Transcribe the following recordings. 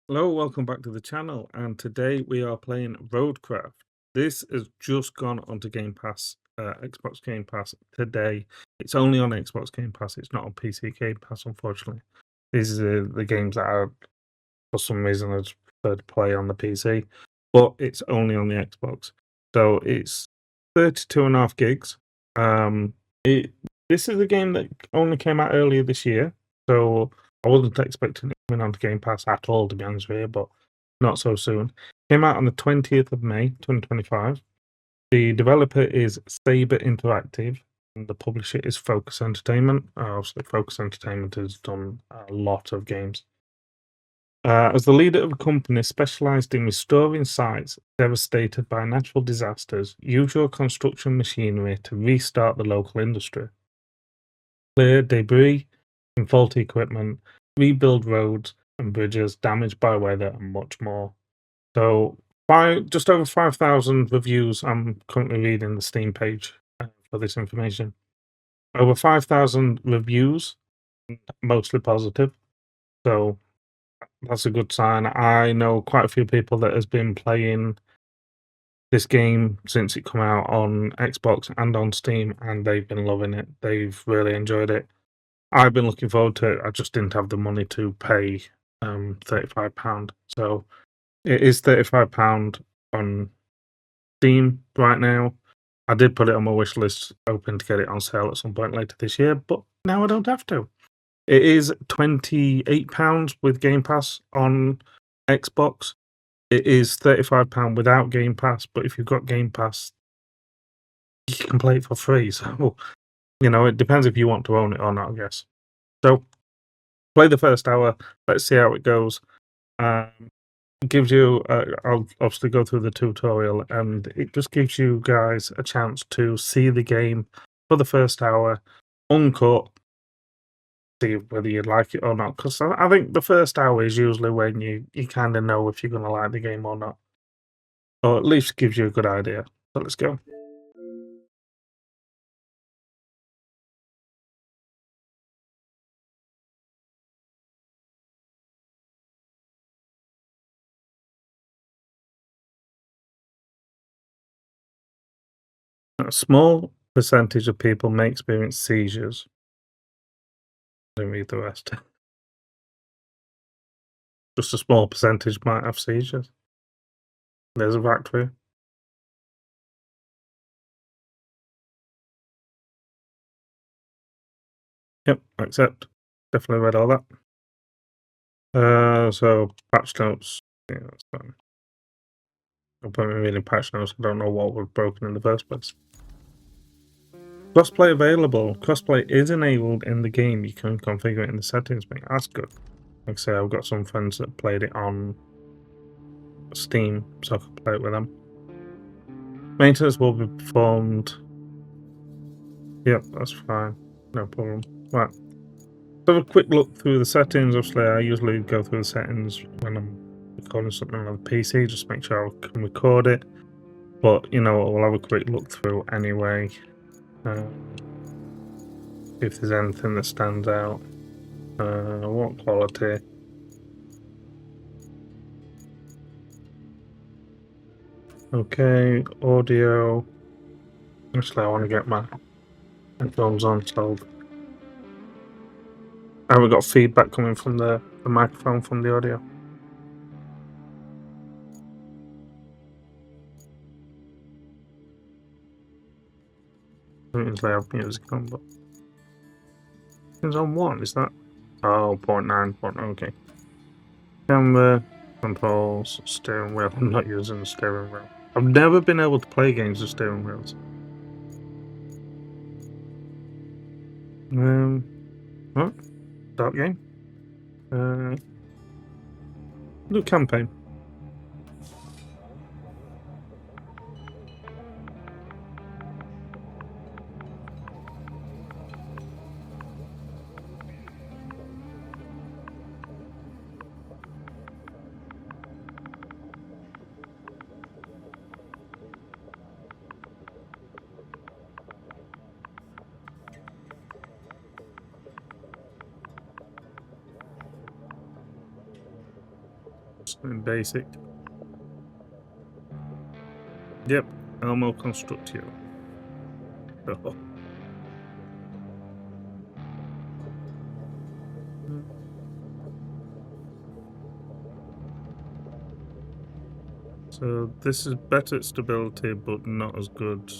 Hello, welcome back to the channel, and today we are playing Roadcraft. This has just gone onto Game Pass, Xbox Game Pass today. It's only on Xbox Game Pass, it's not on PC Game Pass, unfortunately. These are the games that I, for some reason, I just prefer to play on the PC, but it's only on the Xbox. So it's 32.5 gigs. Um, it This is a game that only came out earlier this year, so I wasn't expecting it coming onto Game Pass at all, to be honest with you, but not so soon. Came out on the 20th of May, 2025. The developer is Saber Interactive, and the publisher is Focus Entertainment. Obviously, Focus Entertainment has done a lot of games. As the leader of a company specialized in restoring sites devastated by natural disasters, use your construction machinery to restart the local industry. Clear debris and faulty equipment, rebuild roads and bridges damaged by weather, and much more. So, just over 5,000 reviews. I'm currently reading the Steam page for this information. Over 5,000 reviews, mostly positive. So, that's a good sign. I know quite a few people that has been playing this game since it come out on Xbox and on Steam, and they've been loving it. They've really enjoyed it. I've been looking forward to it. I just didn't have the money to pay £35. So it is £35 on Steam right now. I did put it on my wish list, hoping to get it on sale at some point later this year, but now I don't have to. It is £28 with Game Pass on Xbox. It is £35 without Game Pass, but if you've got Game Pass, you can play it for free. So, it depends if you want to own it or not, I guess. So, play the first hour. Let's see how it goes. Um, gives you, I'll obviously go through the tutorial, and it just gives you guys a chance to see the game for the first hour, uncut, see whether you like it or not. Because I think the first hour is usually when you kind of know if you're going to like the game or not, or at least gives you a good idea. So let's go. A small percentage of people may experience seizures. Don't read the rest. Just a small percentage might have seizures. There's a fact for you. Yep, accept. Definitely read all that. So patch notes. Yeah, that's fine. No point in reading patch notes. I don't know what was broken in the first place. Crossplay available. Crossplay is enabled in the game. You can configure it in the settings. Mate. That's good. Like I say, I've got some friends that played it on Steam, so I can play it with them. Maintenance will be performed. Yep, that's fine. No problem. Right. So a quick look through the settings. Obviously, I usually go through the settings when I'm recording something on the PC, just make sure I can record it. But, we'll have a quick look through anyway. If there's anything that stands out. What quality? Okay, audio. Actually, I want to get my headphones on, so I haven't got feedback coming from the microphone from the audio. I usually have music on, but it's on one, is that? Oh, 0.9, okay. Camera, controls, steering wheel. I'm not using the steering wheel. I've never been able to play games with steering wheels. What? Start game. Do campaign. something basic. Yep, Elmo Constructio. Oh. So this is better stability, but not as good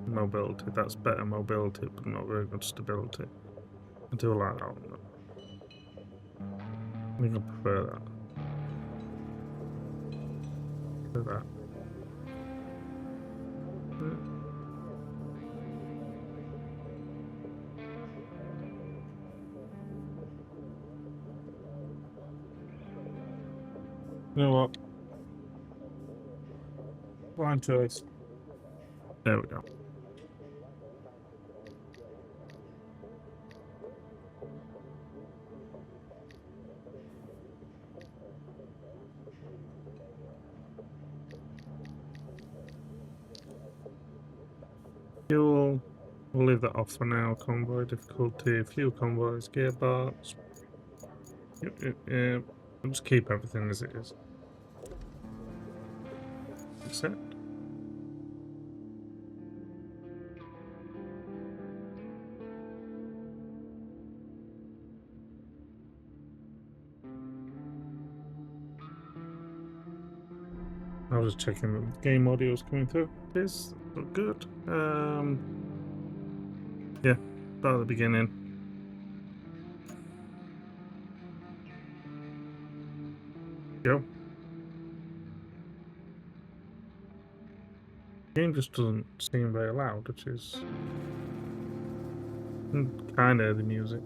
mobility. That's better mobility, but not very good stability. I do like that one. I think I prefer that. That. You know what? Blind choice. There we go. Fuel. We'll leave that off for now. Convoy difficulty. Fuel convoys. Gearbox. Yep. We'll just keep everything as it is. Accept. I was checking the game audio's coming through. This look good. Yeah, start at the beginning. Go. The game just doesn't seem very loud, which is kind of the music.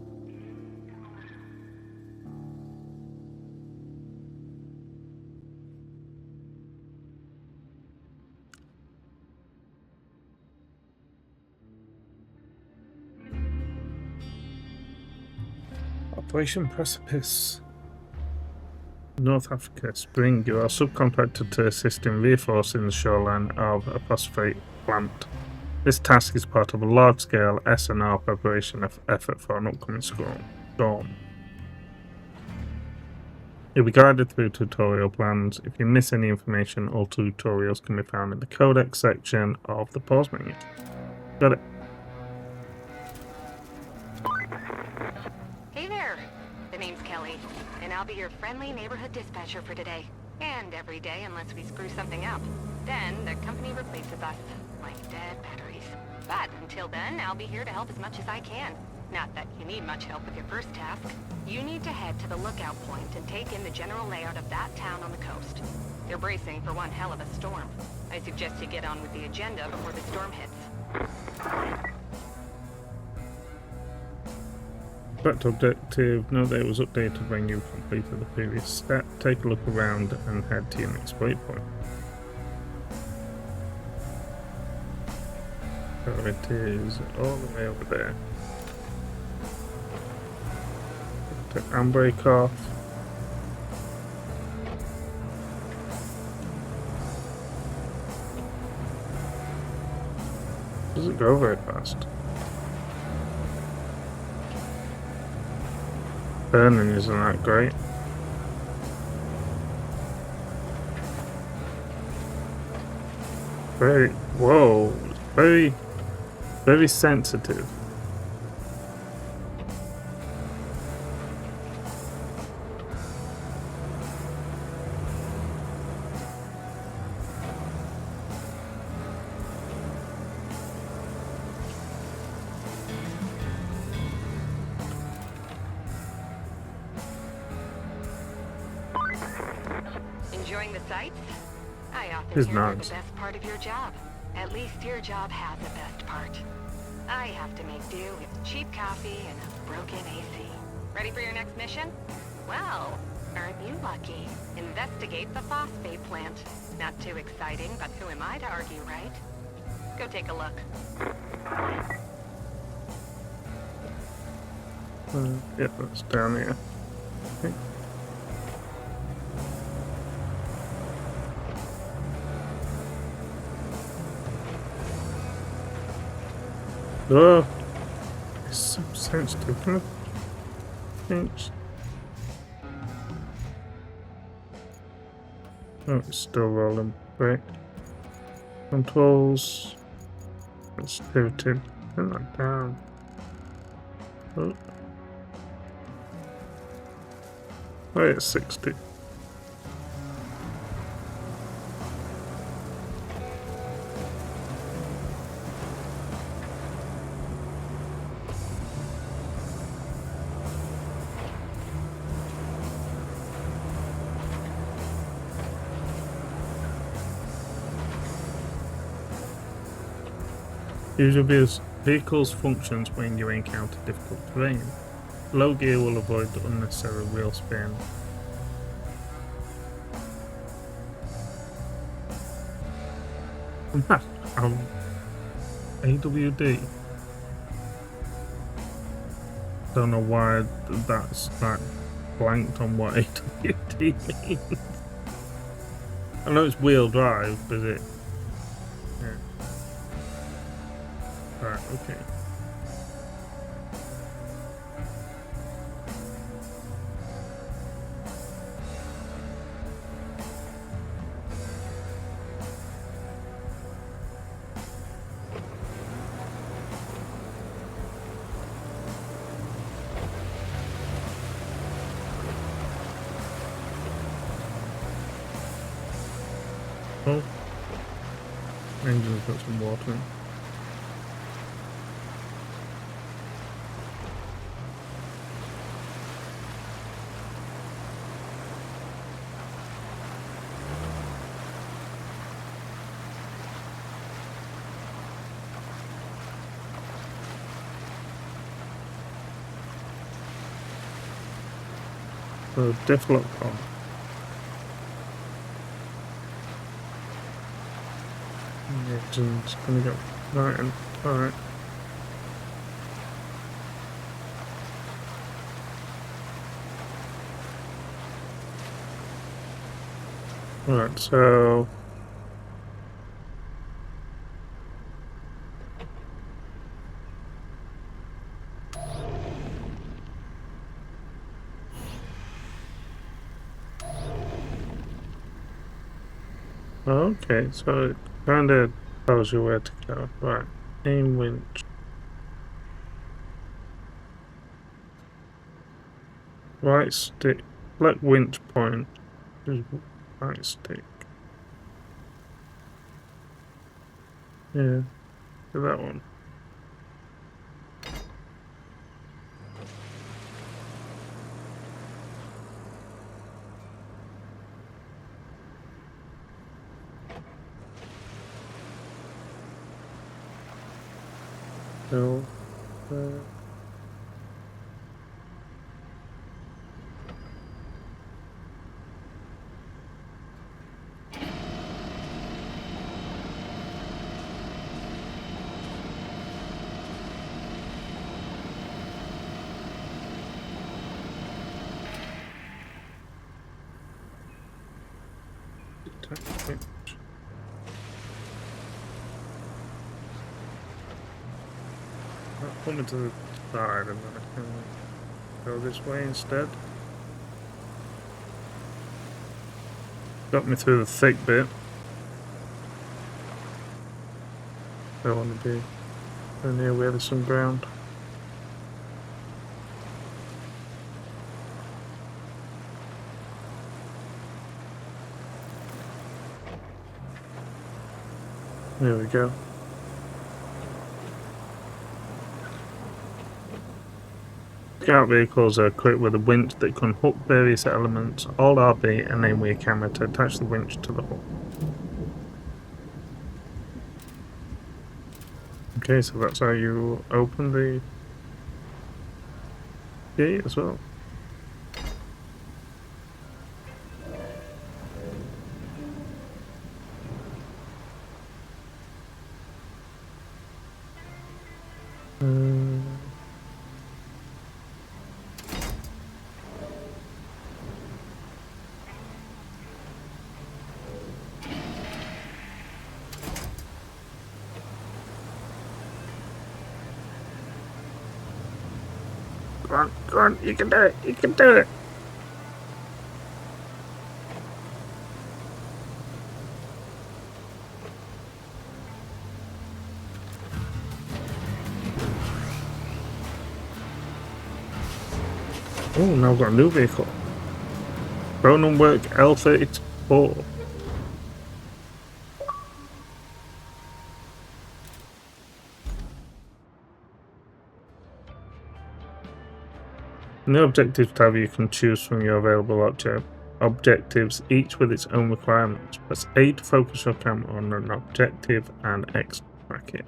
Operation Precipice. North Africa, Spring. You are subcontracted to assist in reinforcing the shoreline of a phosphate plant. This task is part of a large-scale S&R preparation effort for an upcoming storm. You'll be guided through tutorial plans. If you miss any information, all tutorials can be found in the Codex section of the pause menu. Got it. Hey there! The name's Kelly, and I'll be your friendly neighborhood dispatcher for today. And every day unless we screw something up. Then the company replaces us, like dead batteries. But until then, I'll be here to help as much as I can. Not that you need much help with your first task. You need to head to the lookout point and take in the general layout of that town on the coast. They're bracing for one hell of a storm. I suggest you get on with the agenda before the storm hits. Back to objective. Note that it was updated when you completed the previous step. Take a look around and head to your next waypoint. So it is all the way over there. Handbrake off. Doesn't go very fast. Burning isn't that great. Very sensitive. Enjoying the sights? I often It's hear they're nice. the best part of your job. At least your job has a best part. I have to make do with cheap coffee and a broken AC. Ready for your next mission? Well, aren't you lucky? Investigate the phosphate plant. Not too exciting, but who am I to argue, right? Go take a look. Yep, that's down here. Okay. Oh, it's so sensitive. Can I pinch? Oh, it's still rolling. Great. Controls. Sensitivity. Turn that down. Oh. Oh, it's 60. Usually vehicles functions when you encounter difficult terrain. Low gear will avoid the unnecessary wheel spin. AWD. Don't know why that's like blanked on what AWD means. I know it's wheel drive, but it. Yeah. Right, okay. Oh. Engine's got some water in. So develop on. Engine's gonna go right and alright. Alright, so okay, so it kinda tells you where to go. Right. Aim winch. Right stick. Select winch point. Is right stick. Yeah. Do that one. So winch. Put me to the side and then I can go this way instead. Got me through the thick bit. Don't want to be near where there's some ground. There we go. Scout vehicles are equipped with a winch that can hook various elements, hold RB and aim with a camera to attach the winch to the hook. Okay, so that's how you open the gate as well. Go on, you can do it, you can do it. Oh, now I've got a new vehicle. Cronenwork L34. No objective tab you can choose from your available objectives, each with its own requirements. Press A to focus your camera on an objective and X to track it.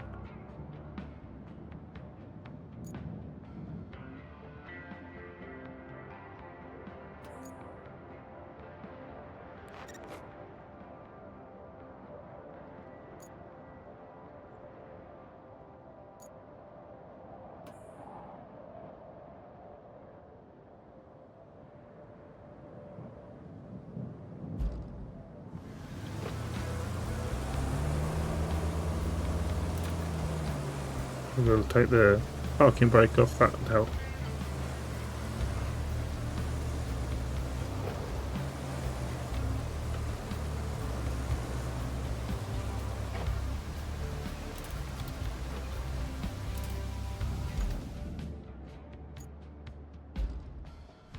We'll take the parking brake off, that would help.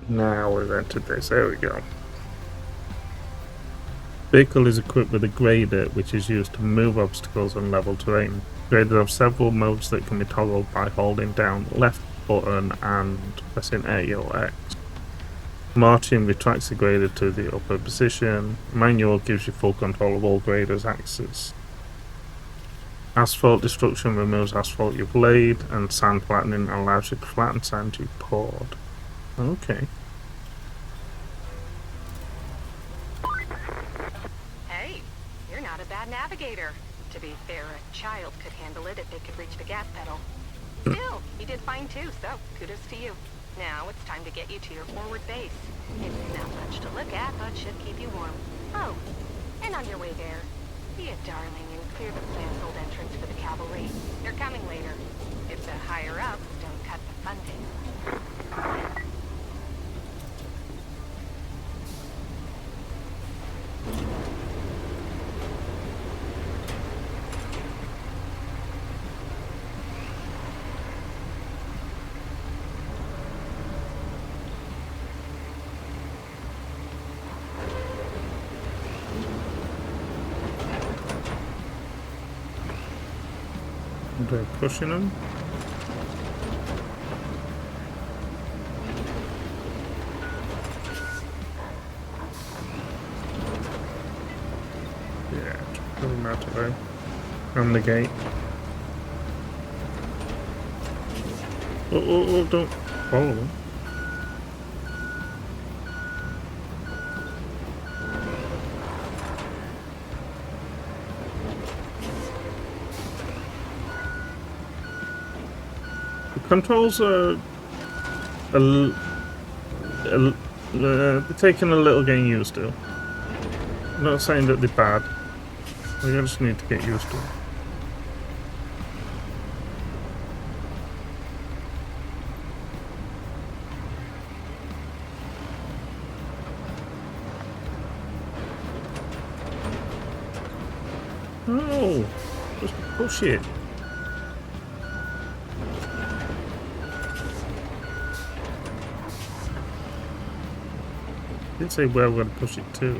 Now we've entered this, there we go. Vehicle is equipped with a grader, which is used to move obstacles on level terrain. Graders have several modes that can be toggled by holding down left button and pressing A or X. Marching retracts the grader to the upper position. Manual gives you full control of all graders' axes. Asphalt destruction removes asphalt you've laid, and sand flattening allows you to flatten sand you've poured. Okay. Hey, you're not a bad navigator. To be fair, a child could handle it if they could reach the gas pedal. Still, you did fine too, so kudos to you. Now it's time to get you to your forward base. It's not much to look at, but should keep you warm. Oh, and on your way there, be a darling and clear the plant-sold entrance for the cavalry. They're coming later. If the higher-ups don't cut the funding. They're pushing them. Yeah, just pull them out of there. From the gate. Oh, don't follow them. Controls are they're taking a little getting used to. I'm not saying that they're bad. We just need to get used to it. Oh, just push it. I didn't say where we're going to push it to.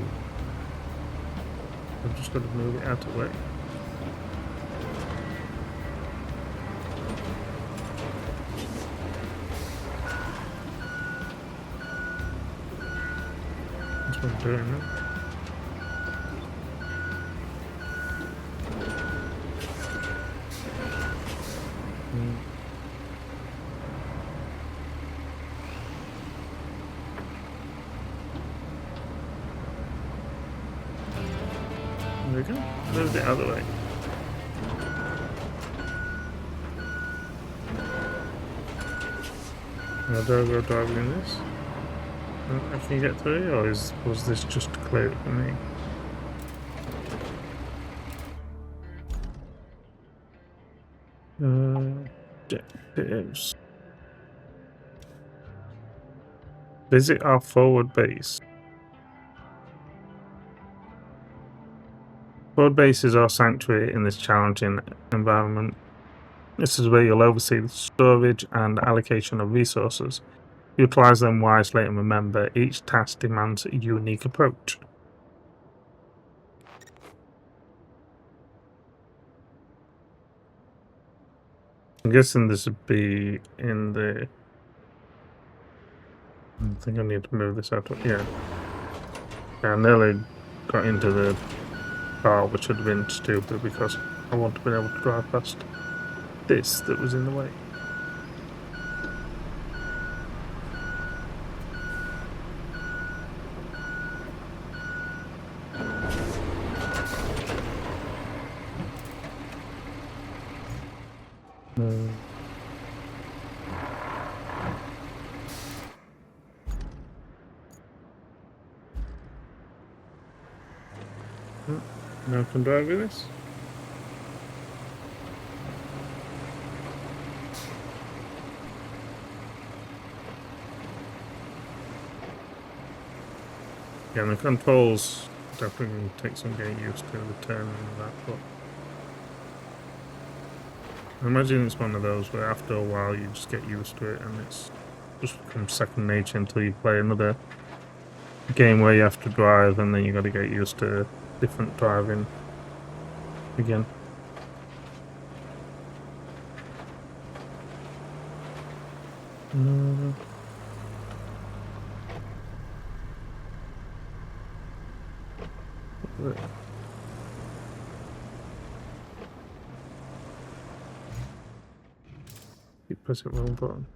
I'm just going to move it out of the way. That's what I'm doing now. There we go. Move it out of the way. Now do I go driving in this? I can get through, or was this just clear for me? Objectives. Visit our forward base. Forward base is our sanctuary in this challenging environment. This is where you'll oversee the storage and allocation of resources. Utilize them wisely and remember each task demands a unique approach. I'm guessing this would be in the... I think I need to move this out. Yeah. I nearly got into the car, which would have been stupid because I want to be able to drive past this that was in the way. Now I can drive with this. Yeah, the controls definitely take some getting used to, the turning and that, but I imagine it's one of those where after a while you just get used to it and it's just becomes second nature until you play another game where you have to drive and then you got to get used to different driving again. Keep pressing wrong button.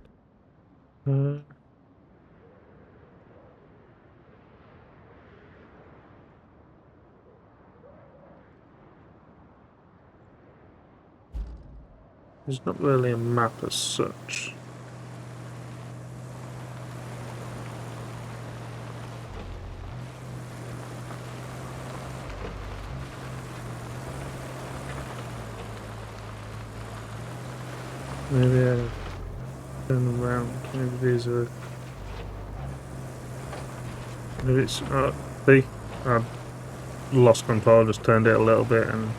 There's not really a map as such. Maybe I turn around. Maybe these are. Maybe it's. See, I lost control. Just turned it a little bit and.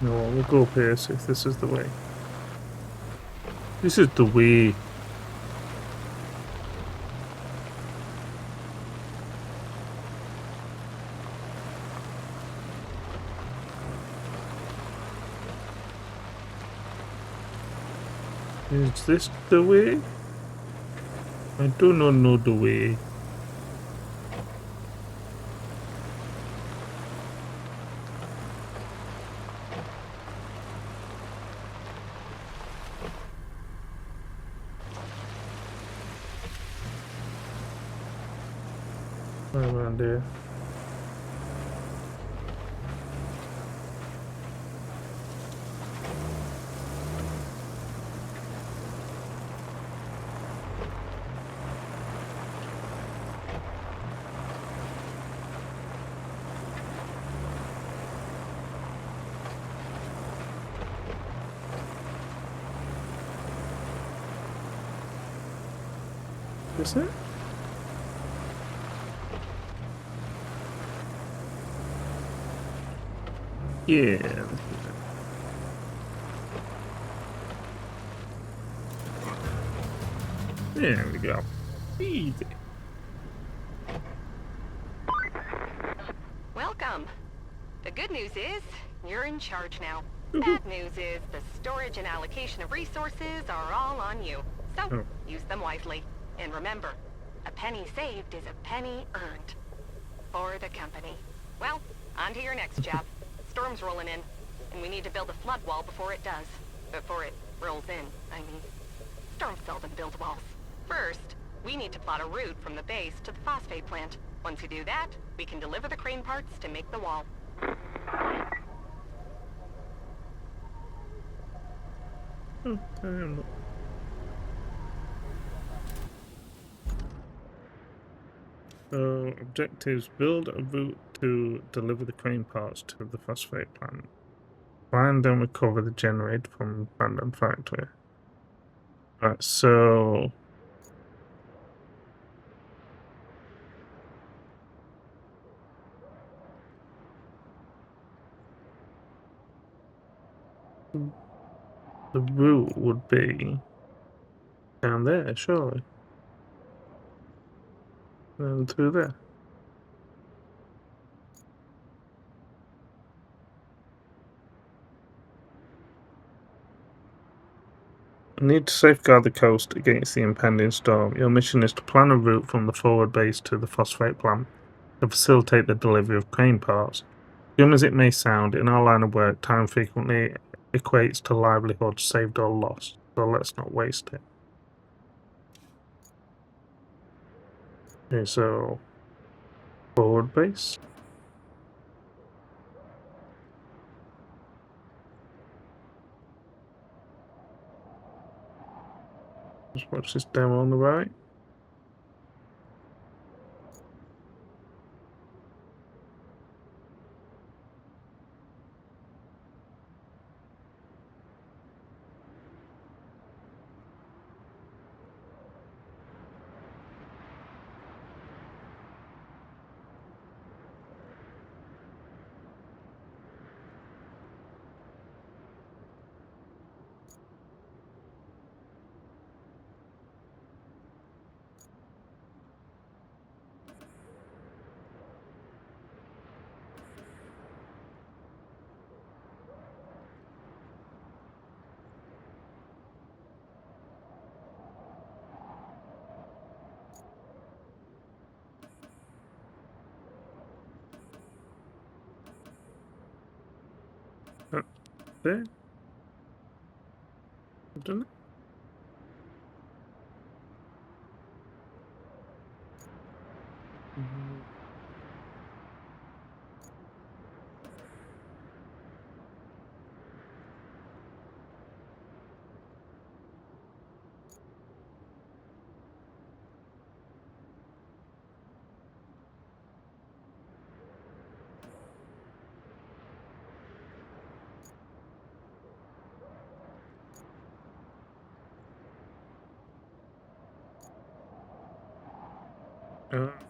No, we'll go up here, see if this is the way. This is the way. Is this the way? I do not know the way. Around there. Is it? Yeah. There we go. Easy. Welcome. The good news is, you're in charge now. Bad news is, the storage and allocation of resources are all on you. So, use them wisely. And remember, a penny saved is a penny earned. For the company. Well, on to your next job. Storm's rolling in, and we need to build a flood wall before it does. Before it rolls in, I mean. Storm seldom builds walls. First, we need to plot a route from the base to the phosphate plant. Once you do that, we can deliver the crane parts to make the wall. So, objectives: build a route to deliver the crane parts to the phosphate plant. Find and recover the generator from abandoned factory. Right, so The route would be down there, surely. And through there. You need to safeguard the coast against the impending storm. Your mission is to plan a route from the forward base to the phosphate plant to facilitate the delivery of crane parts. Grim as it may sound, in our line of work, time frequently equates to livelihood saved or lost, so let's not waste it. Okay, so forward base. Let's watch this demo on the right. There. Done it.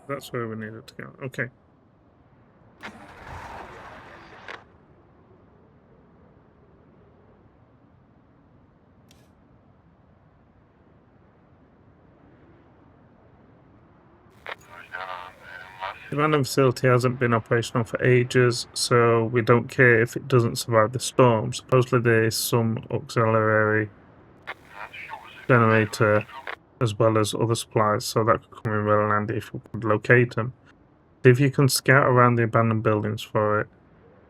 That's where we needed to go. Okay. The random facility hasn't been operational for ages, so we don't care if it doesn't survive the storm. Supposedly there is some auxiliary generator as well as other supplies, so that could come in really handy if we could locate them. See if you can scout around the abandoned buildings for it.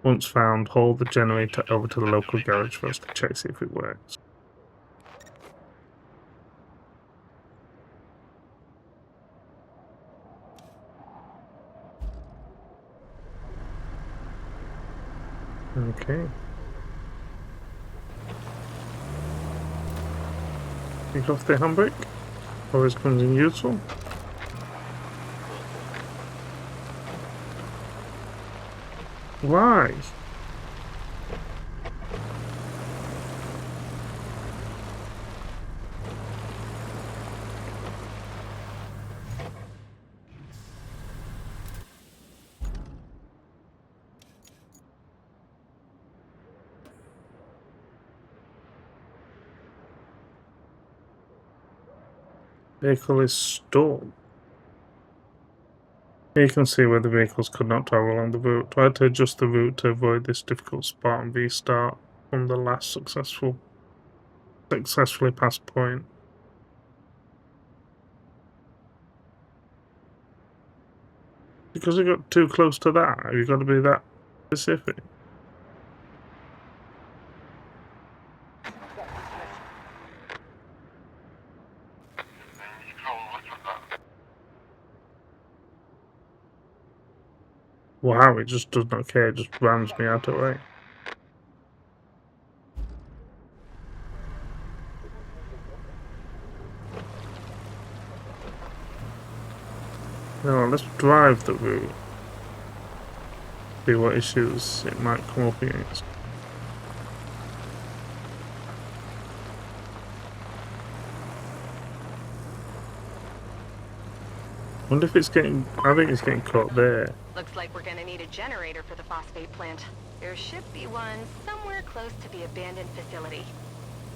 Once found, haul the generator over to the local garage for us to check, see if it works. Okay. Take off the handbrake. Always comes in useful. Why? Vehicle is stalled. Here you can see where the vehicles could not travel along the route. I had to adjust the route to avoid this difficult spot and restart from the last successfully passed point. Because we got too close to that, have you got to be that specific? Wow, it just does not care, it just rams me out of the way. No, let's drive the route. See what issues it might come up against. I wonder if it's getting. I think it's getting caught there. Looks like we're gonna need a generator for the phosphate plant. There should be one somewhere close to the abandoned facility.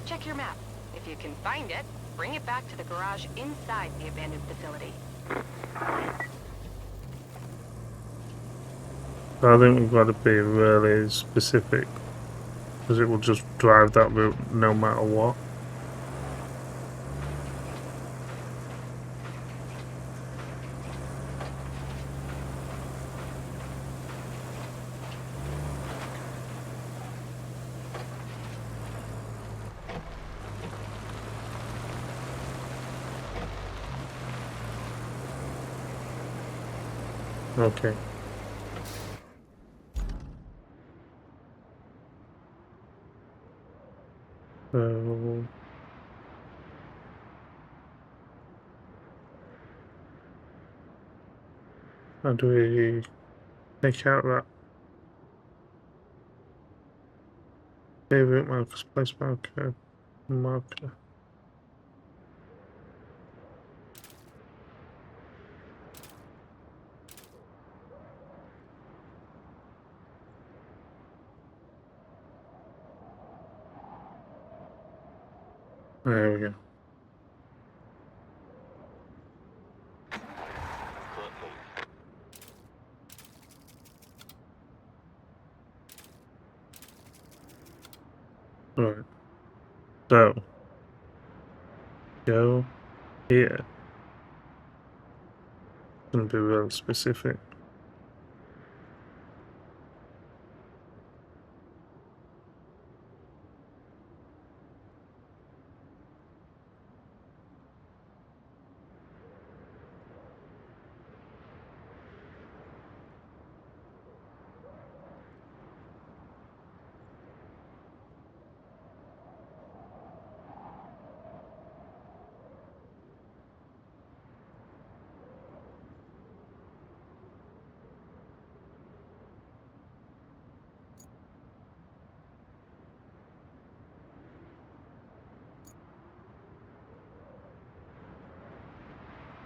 Check your map. If you can find it, bring it back to the garage inside the abandoned facility. I think we've got to be really specific, because it will just drive that route no matter what. Okay. So how do we take out that favorite markers, place marker, marker? There we go. Right. So go here. Gonna be real specific.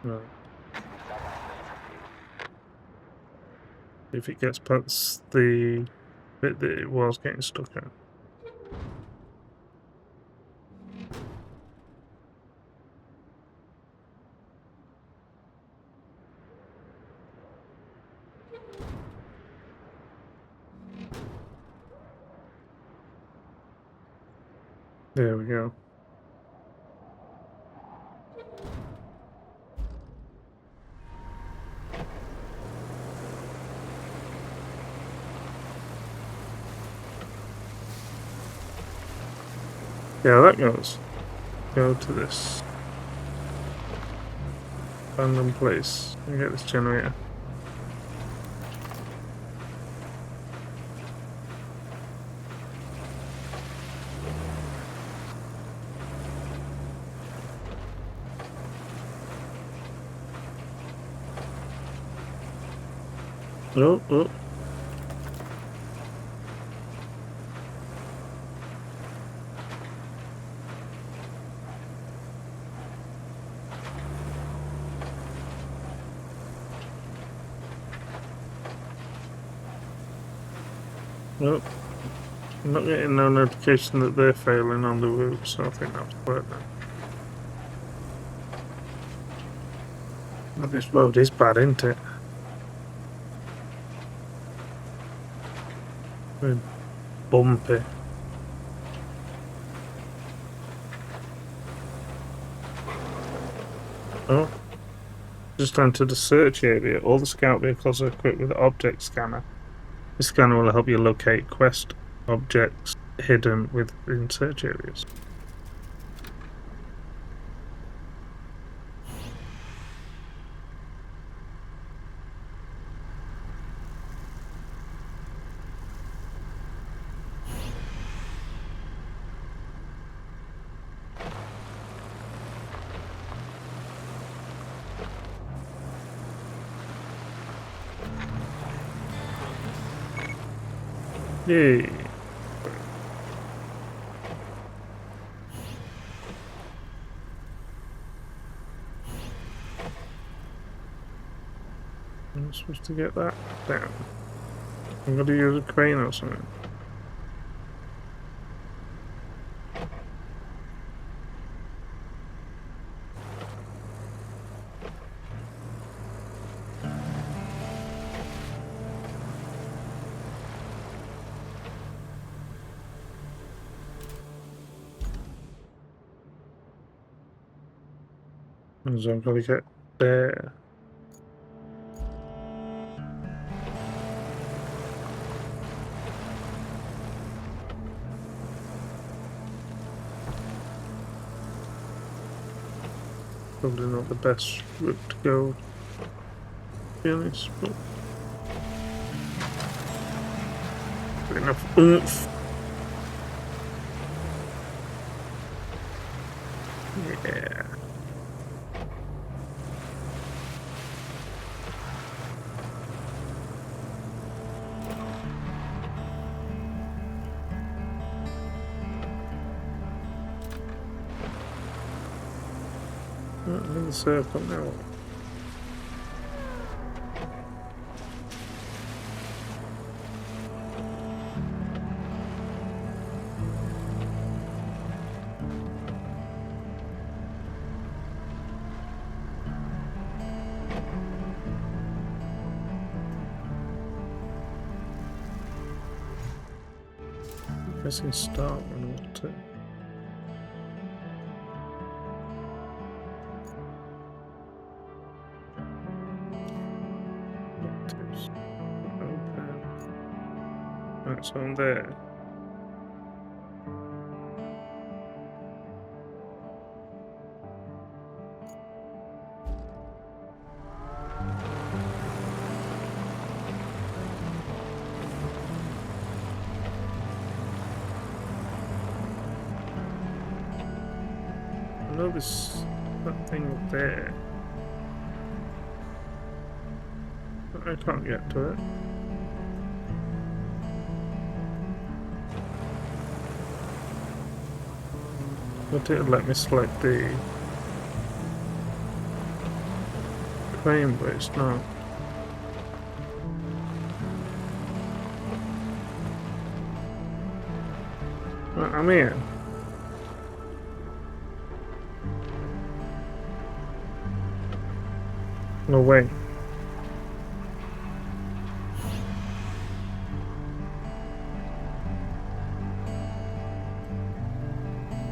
Right. If it gets past the bit that it was getting stuck at. There we go. Yeah, that goes. Go to this random place and get this generator. Oh, oh. Nope. I'm not getting no notification that they're failing on the route, so I think that's worked now. This road is bad, isn't it? Very bumpy. Oh. Just entered the search area. All the scout vehicles are equipped with an object scanner. This scanner will help you locate quest objects hidden within search areas. Yay. I'm supposed to get that down. I'm gonna use a crane or something. So I've got to get there. Probably not the best route to go, to be honest, but enough oomph. Yeah. I'm in the circle now. Pressing start when I want to. Tips. Open. Right, so I'm there. I know that thing up there. But I can't get to it. But it'll let me select the crane, but it's not. Right, I'm here. No way.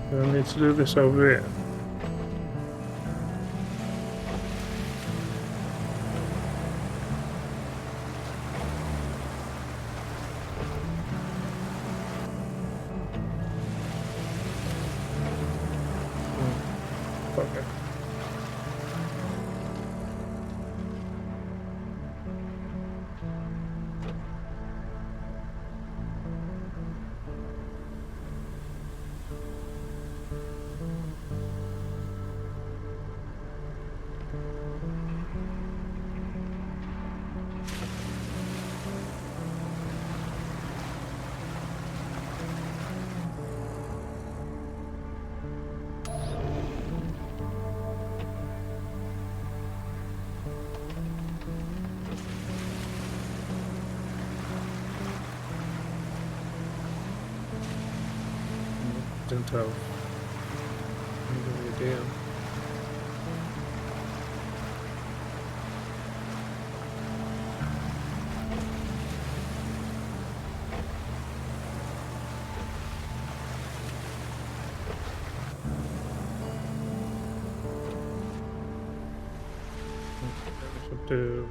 I need to do this over here. Okay. Didn't have any idea. I should do.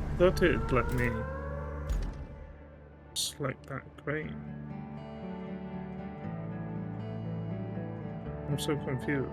I thought it'd let me select that crane. I'm so confused.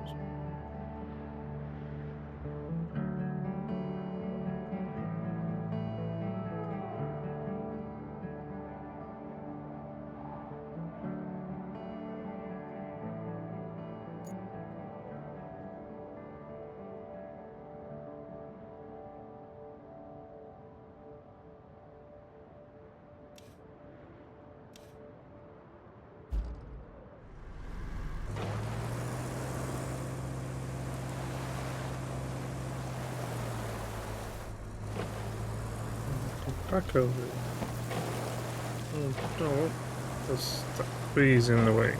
back over it. Oh no, there's that trees in the way.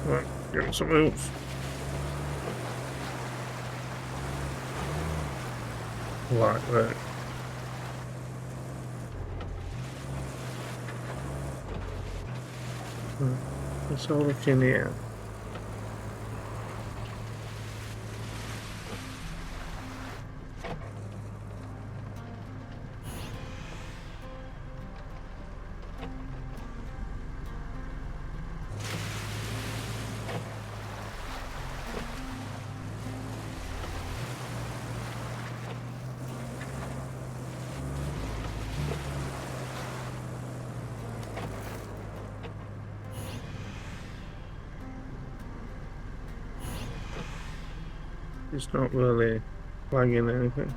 Right, get some moves. Like that. Let's all look in here. It's not really flagging anything.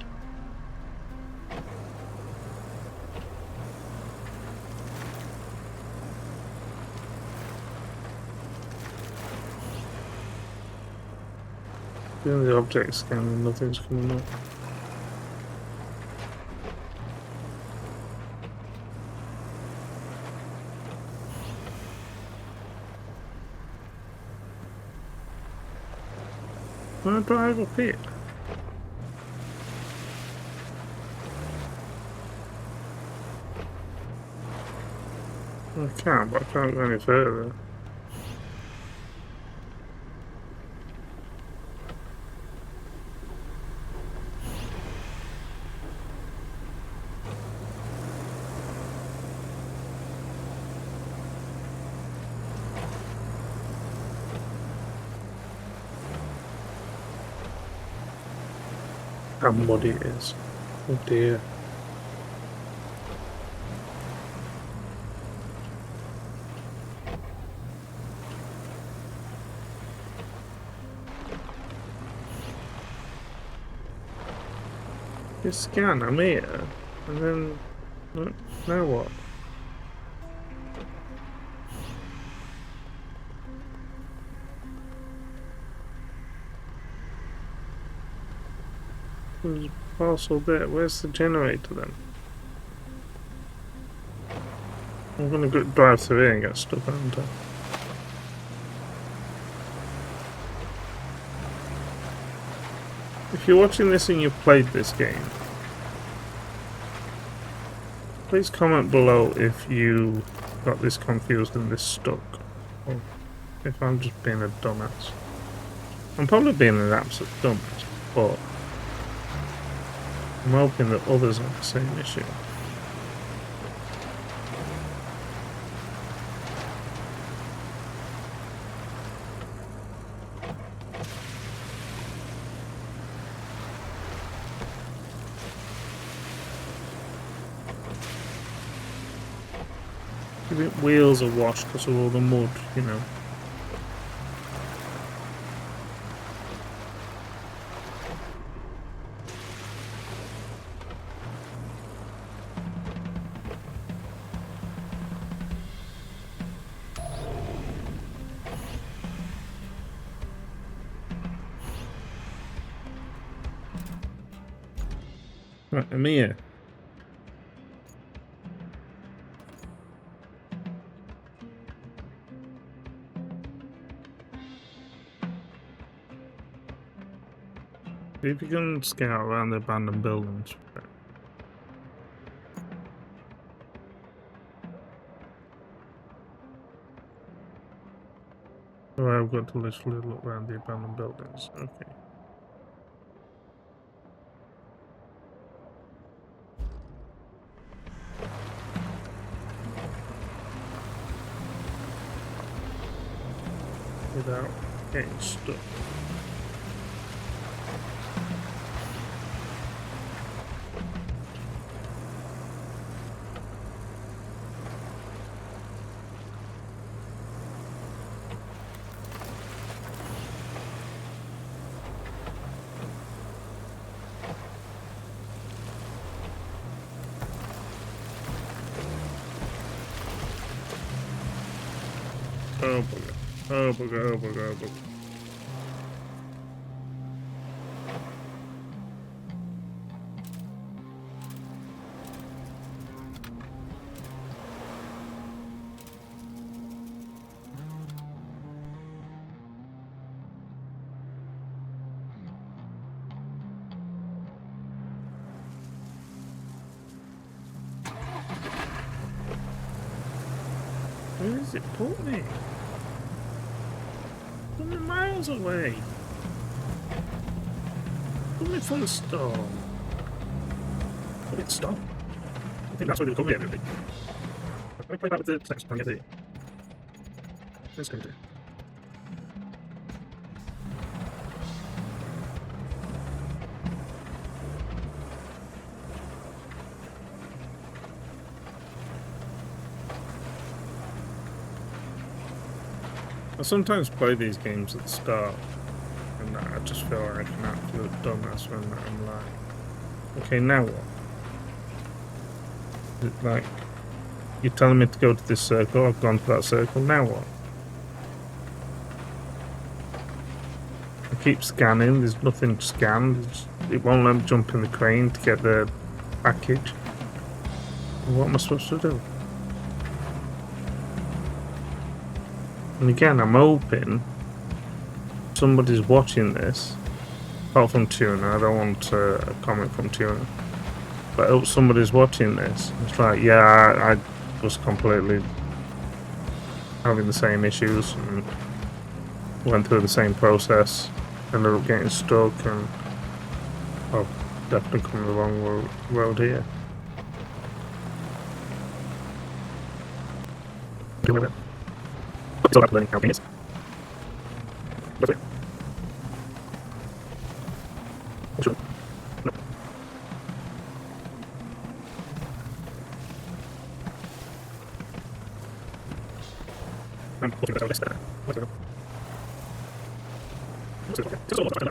Doing the object scan and nothing's coming up. Can I drive up here? I can, but I can't go any further. How muddy it is. Oh dear. You scan, I'm here, and then now what? There's a parcel there. Where's the generator then? I'm gonna go drive through here and get stuck, aren't I? If you're watching this and you've played this game, please comment below if you got this confused and this stuck, or if I'm just being a dumbass. I'm probably being an absolute dumbass, but I'm hoping that others have the same issue. The wheels are washed because of all the mud, you know. Right, I'm here. See if you can scout around the abandoned buildings. Oh, I've got to literally look around the abandoned buildings. Okay. Without getting stuck. Oh bugger, oh bugger, oh bugger, oh bugger. does it put me? Put me miles away. Put me from the storm. Put it stop. I think that's where they come here, really. Let me play back with the text and get it. It's going to do. I sometimes play these games at the start, and I just feel like an absolute dumbass when I'm like, okay, now what? Like, you're telling me to go to this circle, I've gone to that circle, now what? I keep scanning, there's nothing scanned, it won't let me jump in the crane to get the package. What am I supposed to do? And again, I'm hoping somebody's watching this, apart from Tuna. I don't want a comment from Tuna, but I hope somebody's watching this. It's like, yeah, I was completely having the same issues and went through the same process, ended up getting stuck, and I've definitely come the wrong road here. Still have to learn how things. That's it. Sure. No. I'm looking at this. What's it? What's it? Just all the time.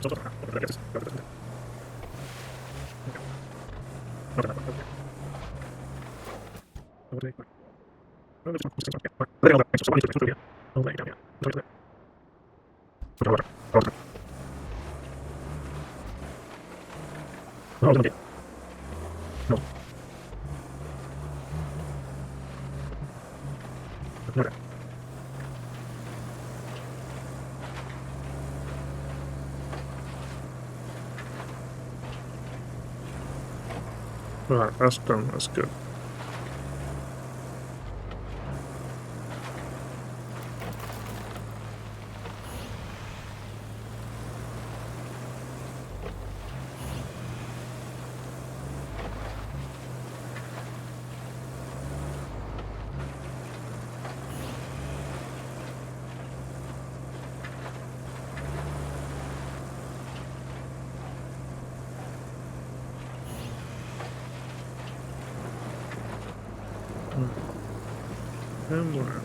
Right, that's done, that's good.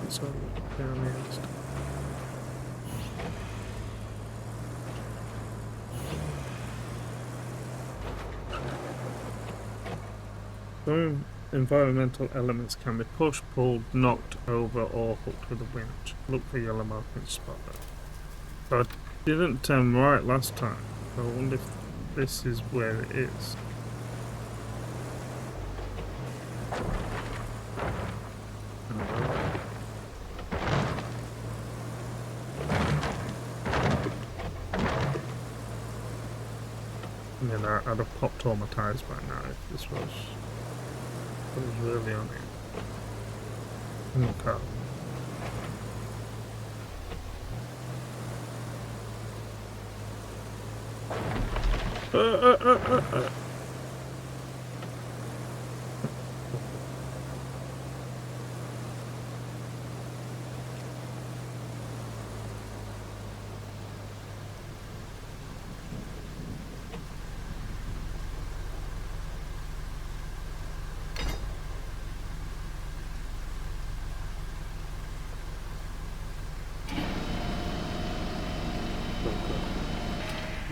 So down here and stuff. Some environmental elements can be pushed, pulled, knocked over, or hooked with a winch. Look for yellow markings spotted. So I didn't turn right last time. I wonder if this is where it is. I'd have popped all my tyres by now if this was really on it. In the car.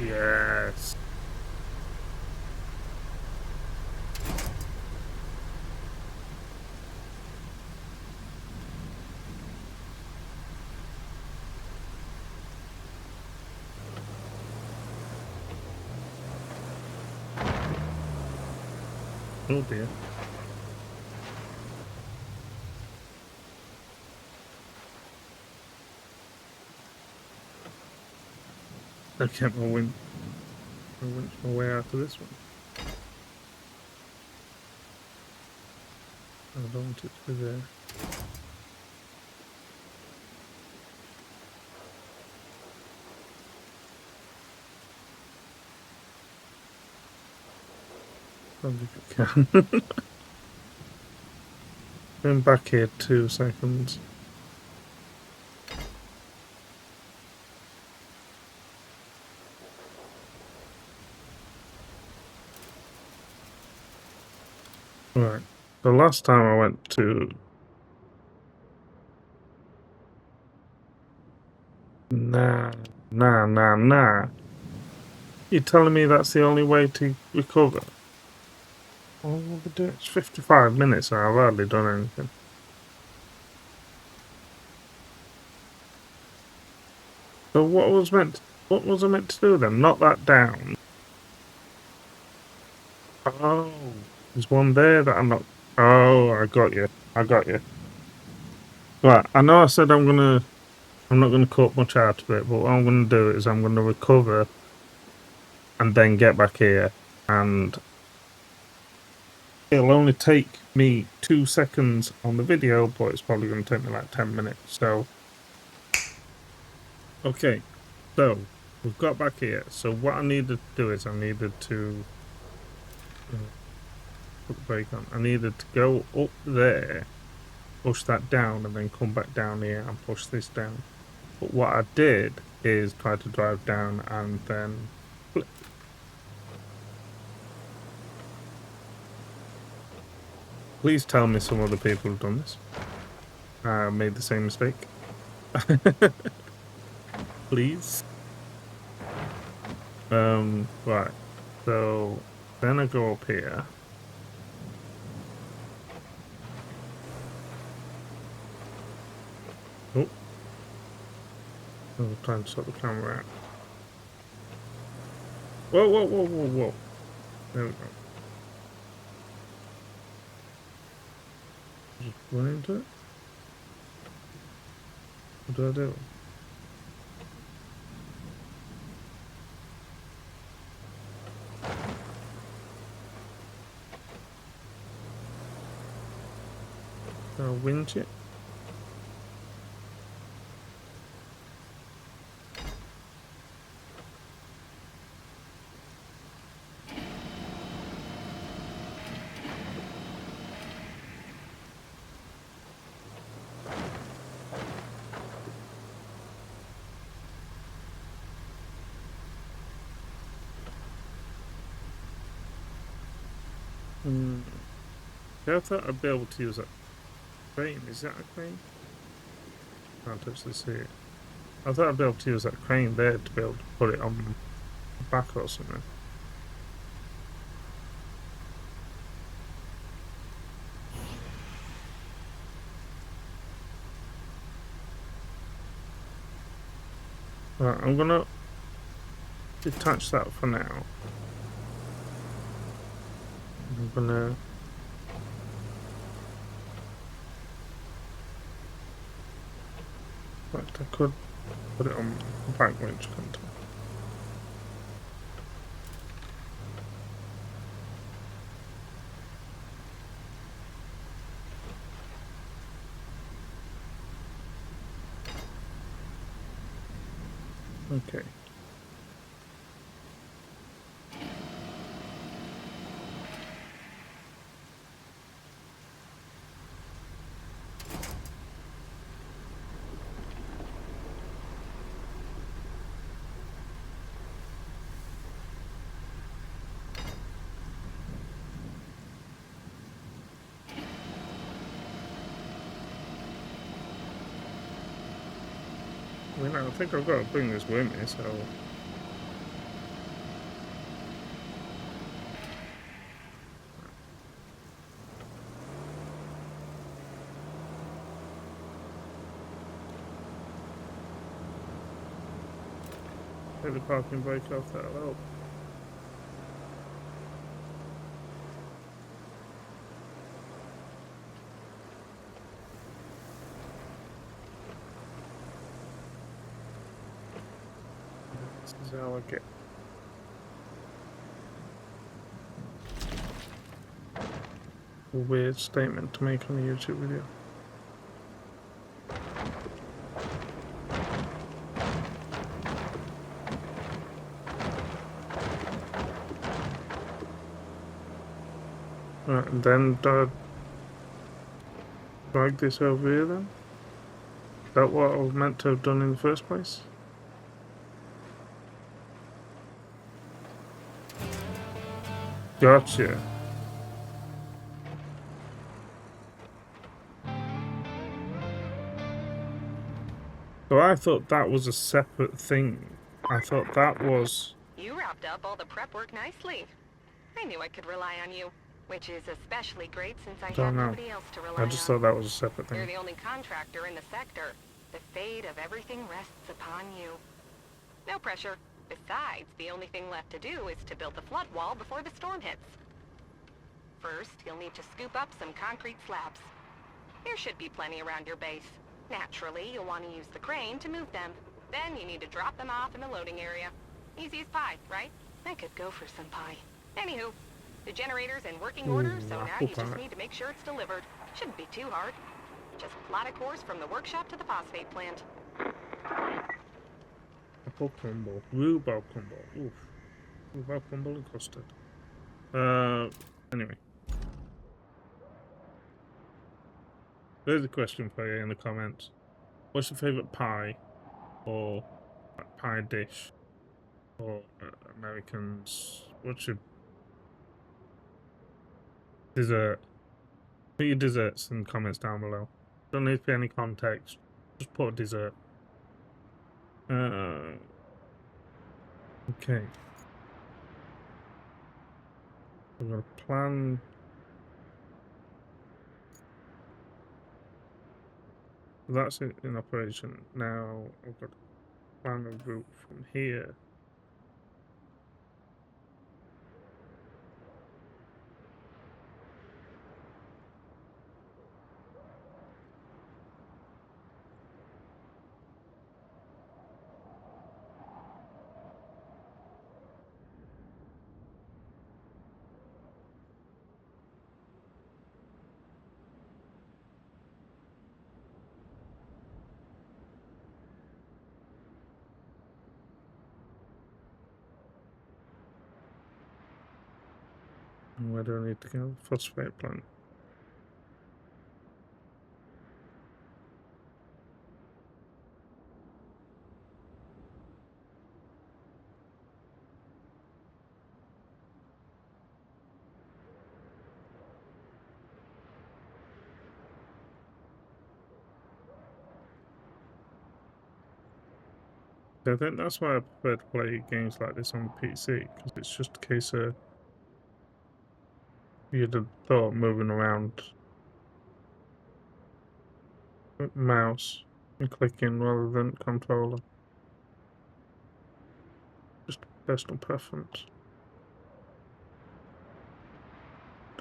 Yes. Oh dear. I can't winch my way out of this one. I don't want it to be there. If you can. Going back here 2 seconds. Right. The last time I went to... Nah. You're telling me that's the only way to recover? What will we do? It's 55 minutes and I've hardly done anything. So what was I meant to do then? Knock that down. Oh, there's one there that I'm not... Oh, I got you. Right, I know I said I'm not gonna cut much out of it, but what I'm gonna do is I'm gonna recover and then get back here, and it'll only take me 2 seconds on the video, but it's probably gonna take me like 10 minutes. So, okay, so we've got back here. So what I needed to do is I needed to put the brake on. I needed to go up there, push that down, and then come back down here and push this down. But what I did is try to drive down and then flip. Please tell me some other people have done this. Made the same mistake. Please. Right. So then I go up here. Oh. I'm trying to sort the camera out. Whoa. There we go. Just run into it. What do I do? I'll winch it. I thought I'd be able to use that crane. Is that a crane? Can't actually see it. I thought I'd be able to use that crane there to be able to put it on the back or something. Right, I'm gonna detach that for now. I'm gonna... But I could put it on the back winch, couldn't I? Okay. I mean, I think I've got to bring this with me, so... Take the parking brake off, that'll help. This is how I get... A weird statement to make on a YouTube video. Right, and then drag this over here then? Is that what I was meant to have done in the first place? Gotcha. So I thought that was a separate thing. I thought that was... You wrapped up all the prep work nicely. I knew I could rely on you, which is especially great since I Don't have know. nobody else to rely I on. just thought that was a separate You're thing. the only contractor in the sector. The fate of everything rests upon you. No pressure. Besides, the only thing left to do is to build the flood wall before the storm hits. First, you'll need to scoop up some concrete slabs. There should be plenty around your base. Naturally, you'll want to use the crane to move them. Then you need to drop them off in the loading area. Easy as pie, right? I could go for some pie. Anywho, the generator's in working order, so now apple you just pie. need to make sure it's delivered. Shouldn't be too hard. Just plot a course from the workshop to the phosphate plant. Apple crumble. Rhubarb crumble. Oof. Rhubarb crumble and custard. Anyway. There's a question for you in the comments. What's your favourite pie? Or like, pie dish? Or Americans? What's your dessert? Put your desserts in the comments down below. Don't need to be any context. Just put a dessert. Okay. We're going to plan. That's it in operation. Now I've got to plan a route from here. And where do I need to go? Phosphate plant. I think that's why I prefer to play games like this on PC, because it's just a case of you'd have thought moving around with mouse and clicking rather than controller. Just personal preference.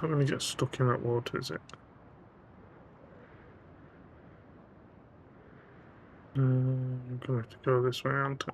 Not going to get stuck in that water, is it? I'm going to have to go this way, aren't I?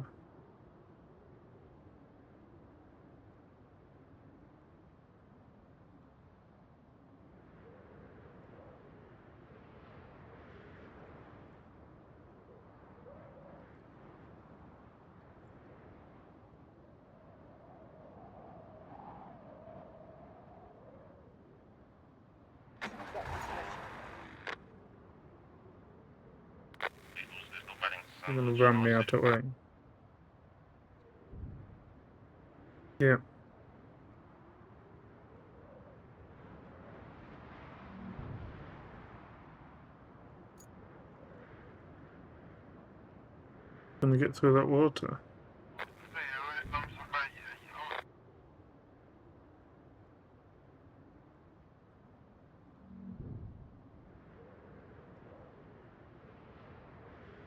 You're going to run me out of the way. Yeah. Gonna get through that water.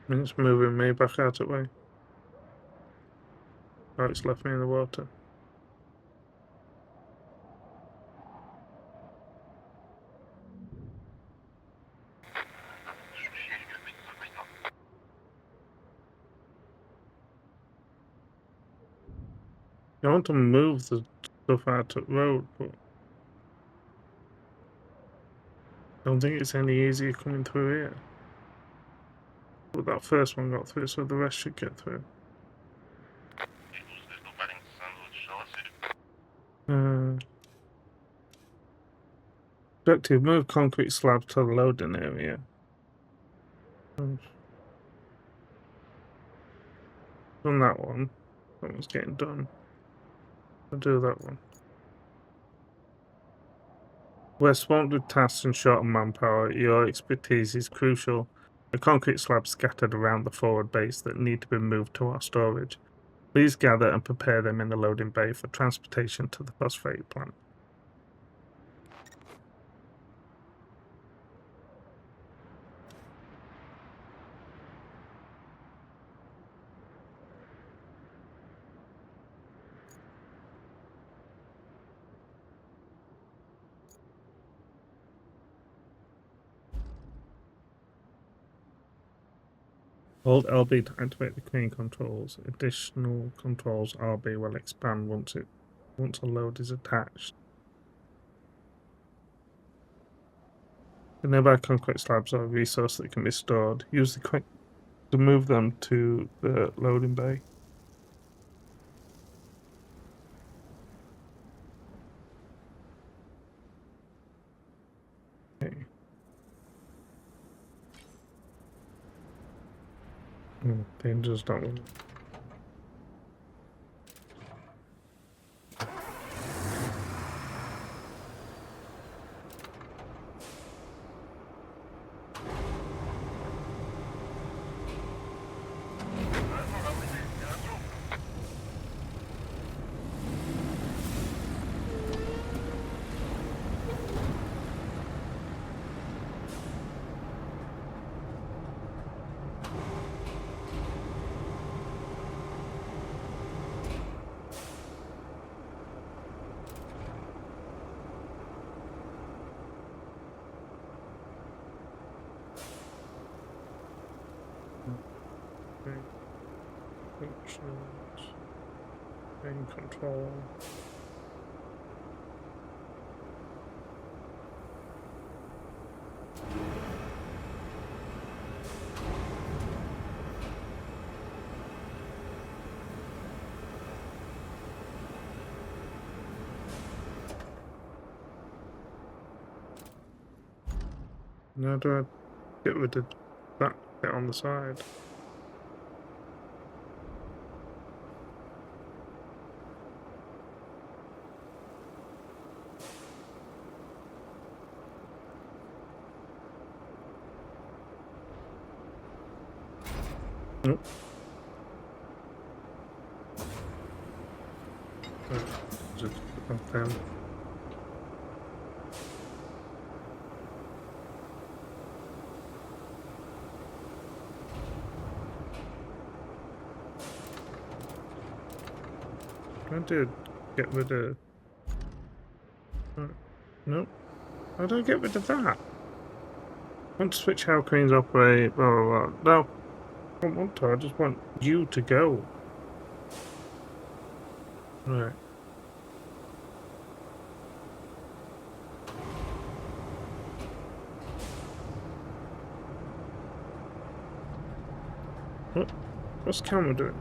I mean, it's moving me back out of the way. Oh, it's left me in the water. I want to move the stuff out of the road, but I don't think it's any easier coming through here. But that first one got through, so the rest should get through. Objective, move concrete slabs to the loading area. Done that one. That one's getting done. I'll do that one. We're swamped with tasks and short on manpower. Your expertise is crucial. The concrete slabs scattered around the forward base that need to be moved to our storage. Please gather and prepare them in the loading bay for transportation to the phosphate plant. Hold LB to activate the crane controls. Additional controls RB will expand once a load is attached. The nearby concrete slabs are a resource that can be stored. Use the crane to move them to the loading bay. Okay. Dangerous, don't we? Functions, main control. Now do I get rid of that bit on the side? Nope. Just up down. I did get rid of. Nope. How do I get rid of that? I want to switch how cranes operate, blah blah blah. No. I don't want to, I just want you to go. Right. What's the camera doing?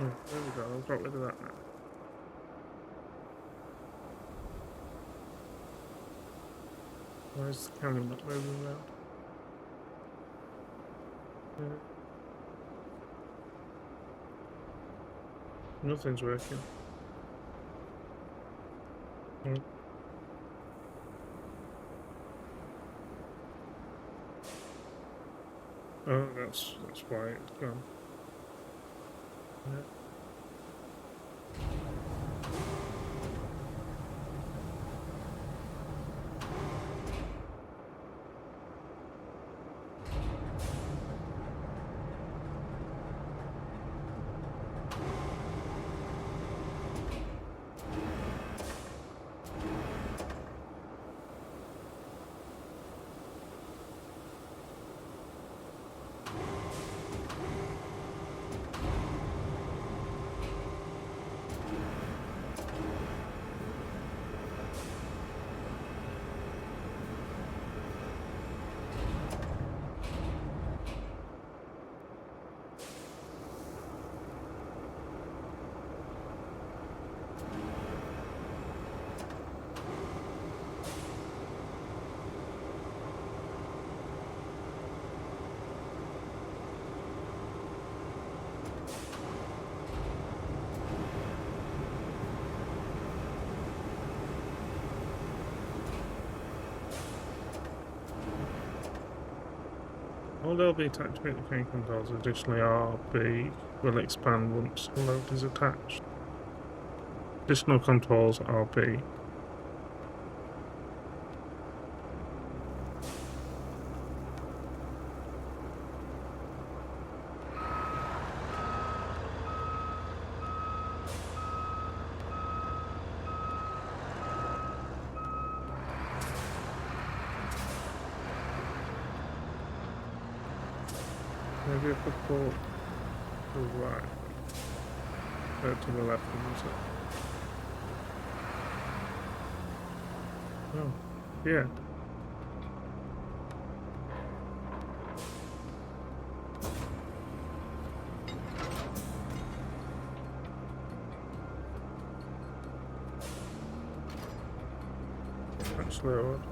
Oh, there we go, I've got rid of that now. Why is the camera not moving around? Nothing's working. Oh, that's why it's gone. Yeah. All there'll be attached to the train controls. Additionally, RB will expand once the load is attached. Additional controls RB. Maybe if I pull to the right, to the left, is it? Oh, yeah. Actually, I would.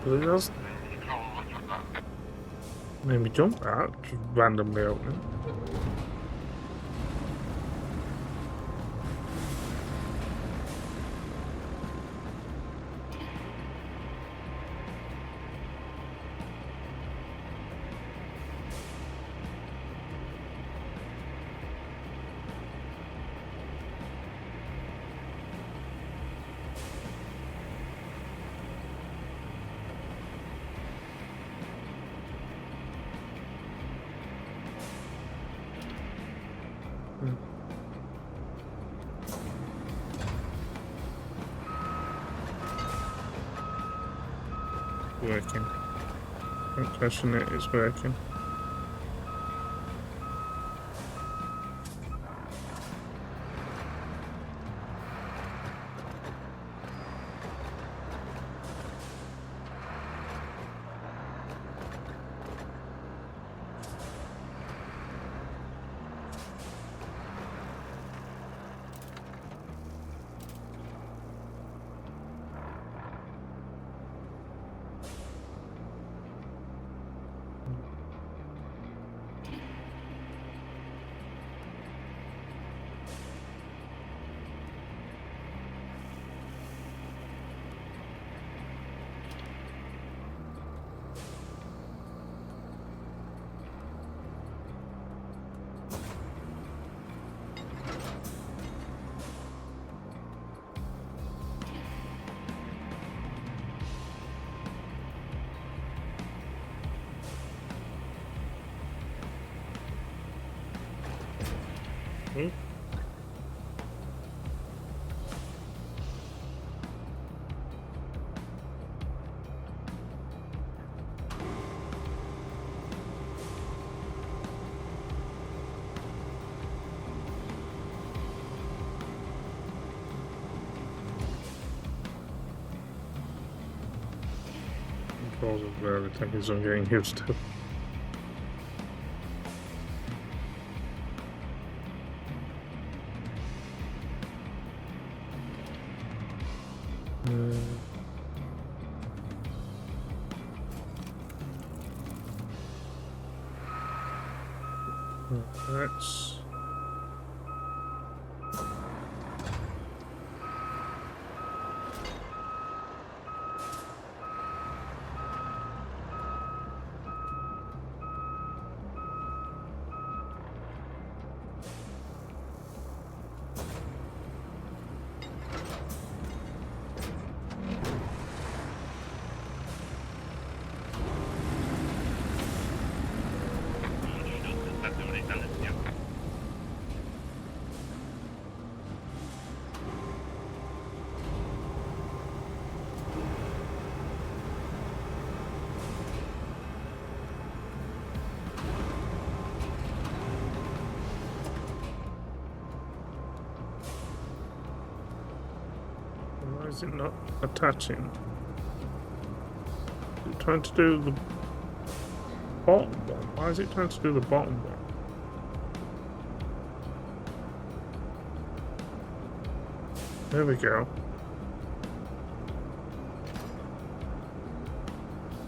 But it does. Maybe jump out, just randomly opening. Working. Don't question it, it's working. Hmm? Controls of the tank is I'm getting used to. That's... Why is it not attaching? Is it trying to do the bottom one? Why is it trying to do the bottom one? There we go.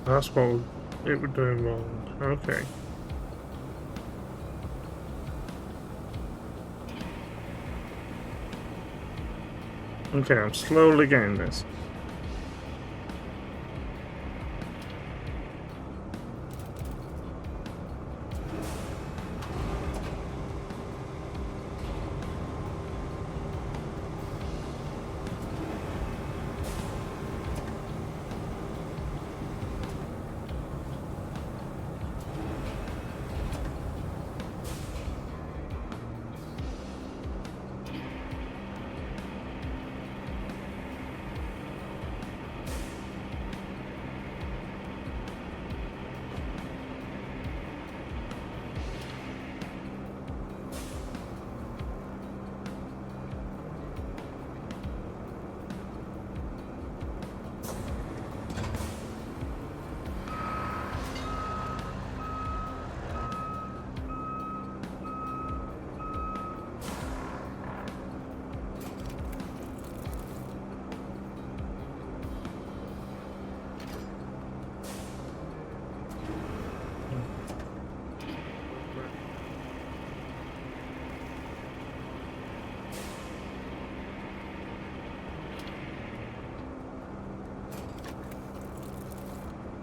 That's what it was doing wrong. Okay. Okay, I'm slowly getting this.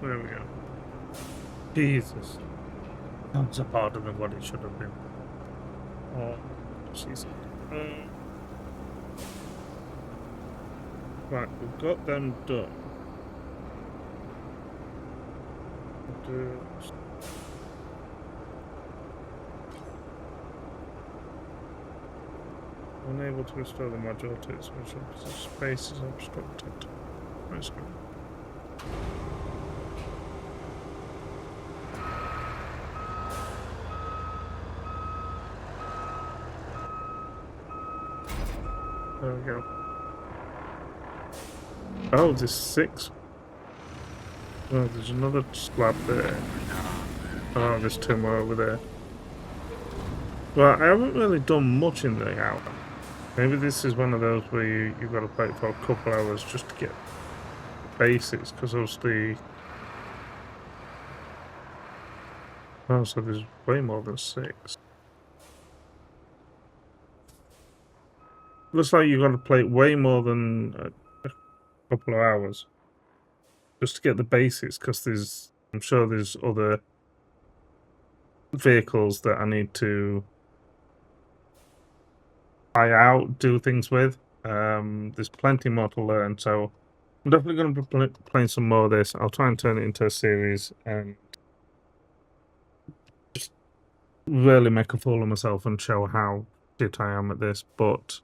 There we go. Jesus. That's harder than what it should have been. Oh, Jesus. Right, we've got them done. Unable to restore the module to its original position. Space is obstructed. Let's go. There we go. Oh, there's 6. Oh, there's another slab there. Oh, there's 2 more over there. Well, I haven't really done much in the hour. Maybe this is one of those where you've got to play it for a couple hours just to get the basics, because obviously... Oh, so there's way more than 6. Looks like you've got to play it way more than a couple of hours just to get the basics, because I'm sure there's other vehicles that I need to buy out, do things with. There's plenty more to learn, so I'm definitely going to be playing some more of this. I'll try and turn it into a series and just really make a fool of myself and show how shit I am at this. But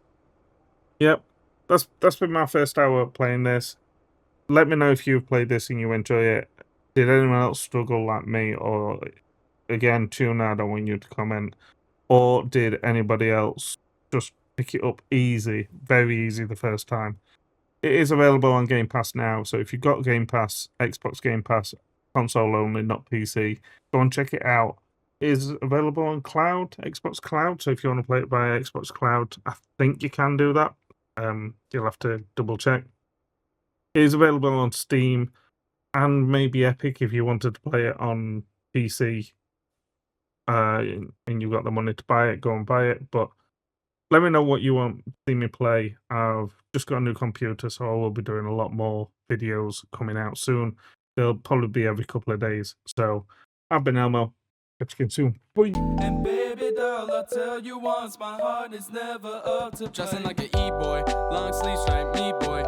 yep, that's been my first hour playing this. Let me know if you've played this and you enjoy it. Did anyone else struggle like me? Or again, Tuna, I don't want you to comment. Or did anybody else just pick it up easy, very easy the first time? It is available on Game Pass now, so if you've got Game Pass, Xbox Game Pass, console only, not PC, go and check it out. It is available on Cloud, Xbox Cloud, so if you want to play it via Xbox Cloud, I think you can do that. You'll have to double check. It is available on Steam and maybe Epic if you wanted to play it on PC. And you've got the money to buy it, go and buy it. But let me know what you want to see me play. I've just got a new computer, so I will be doing a lot more videos coming out soon. They'll probably be every couple of days. So I've been Elmo. Catch you again soon. Bye. And baby doll, I'll tell you once, my heart is never up to dressing like an e-boy, long sleeve stripe me boy.